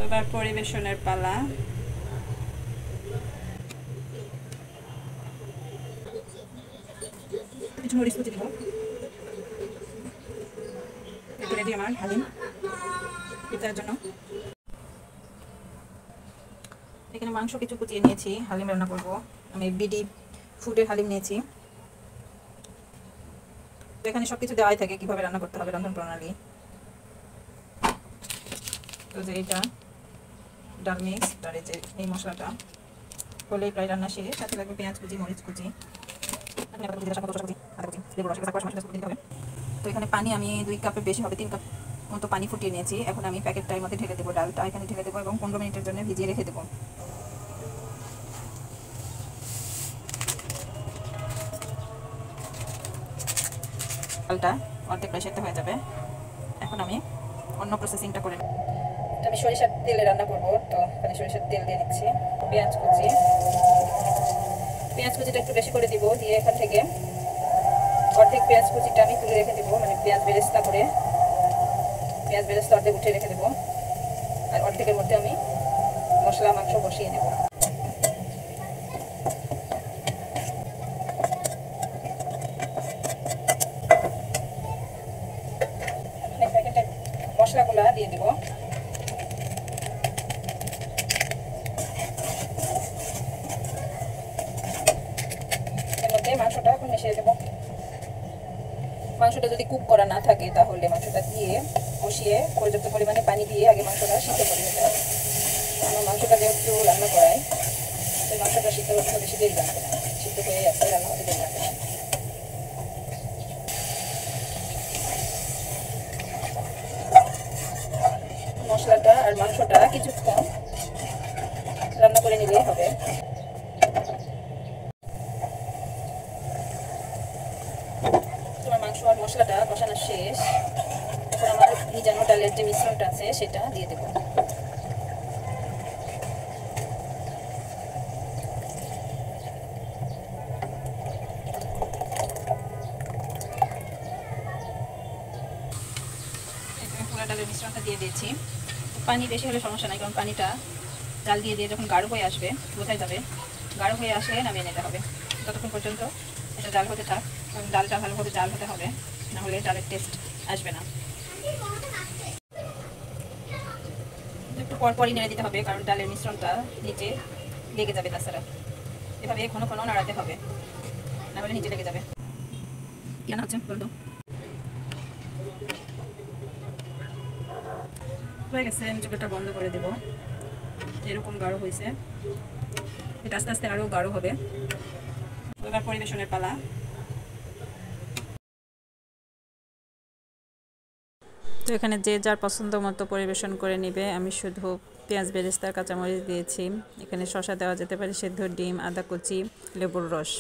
এবার পরিবেশনের পালা। কিছু মরিচ কুচি দিব। রেডি আমার হালিম ইফতারের জন্য। এখানে মাংস কিছু কুচিয়ে নিয়েছি, হালিম রান্না করব। আমি বিডি ফুডের হালিম নিয়েছি। তো এখানে সবকিছু দেওয়াই থাকে কিভাবে রান্না করতে হবে, রন্ধন প্রণালী। তো যে এটা ডাল মিক্স, আর এই মশলাটা হলেই প্রায় রান্না শেষ। সাথে লাগবে পেঁয়াজ কুচি, মরিচ কুচি, তো এখানে পানি আমি 2 কাপের বেশি হবে, 3 কাপ মতো পানি ফুটিয়ে নিয়েছি। এখন আমি প্যাকেটটার মধ্যে ঢেলে দেবো, ডালটা এখানে ঢেলে দেবো এবং 15 মিনিটের জন্য ভিজিয়ে রেখে দেবো। ডালটা অর্ধেক প্রায় সেদ্ধ হয়ে যাবে। এখন আমি অন্য প্রসেসিংটা করে নেব। আমি সরিষার তেলে রান্না করবো, তো এখানে সরিষার তেল দিয়ে দিচ্ছি। পেঁয়াজ কুচিটা একটু বেশি করে দিব, দিয়ে এখান থেকে অর্ধেক পেঁয়াজ কুচিটা আমি তুলে রেখে দেবো, মানে পেঁয়াজ বেরেস্তা অর্ধেক উঠে রেখে দেবো। আর অর্ধেকের মধ্যে আমি মশলা মাংস বসিয়ে নেব। মশলাগুলা দিয়ে দেবো। এর মধ্যে মাংসটা এখন মিশিয়ে দেবো। মাংসটা যদি কুক করা না থাকে তাহলে মাংসটা দিয়ে কষিয়ে পর্যাপ্ত পরিমাণে পানি দিয়ে আগে মাংসটা সিদ্ধ করে নিতে হবে। আমার মাংসটা যেহেতু রান্না করাই, তো মাংসটা সিদ্ধ হতে বেশি দেরি লাগবে না, সিদ্ধ হয়ে আসলে রান্না হতে দেরি লাগবে না। মশলাটা আর মাংসটা কিছুক্ষণ রান্না করে নিলেই হবে। তোমার মাংস আর মশলাটা কষানো শেষ। এখন আমার ভিজানো ডালের যে মিশ্রণটা আছে সেটা দিয়ে দেবো। পুরো ডালের মিশ্রণটা দিয়ে দিয়েছি। পানি বেশি হলে সমস্যা নাই, কারণ পানিটা ডাল দিয়ে যখন গাঢ় হয়ে আসবে বোঝাই যাবে। গাঢ় হয়ে আসলে নামিয়ে নিতে হবে। ততক্ষণ পর্যন্ত এটা জাল হতে থাক, কারণ ডালটা ভালোভাবে জাল হতে হবে, নাহলে ডালের টেস্ট আসবে না। একটু পরপরই নেড়ে দিতে হবে, কারণ ডালের মিশ্রণটা নিচে লেগে যাবে। তাছাড়া এভাবে ঘন ঘন নাড়াতে হবে, নাহলে নিচে লেগে যাবে। কেন হচ্ছে বলতো হয়ে গেছে। আমি চুলাটা বন্ধ করে দেবো। এরকম গাঢ় হয়েছে, এটা আস্তে আস্তে আরও গাঢ় হবে। এবার পরিবেশনের পালা। তো এখানে যে যার পছন্দ মতো পরিবেশন করে নেবে। আমি শুধু পেঁয়াজ বেরেস্তার কাঁচামরিচ দিয়েছি। এখানে শসা দেওয়া যেতে পারে, সেদ্ধ ডিম, আদা কুচি, লেবুর রস।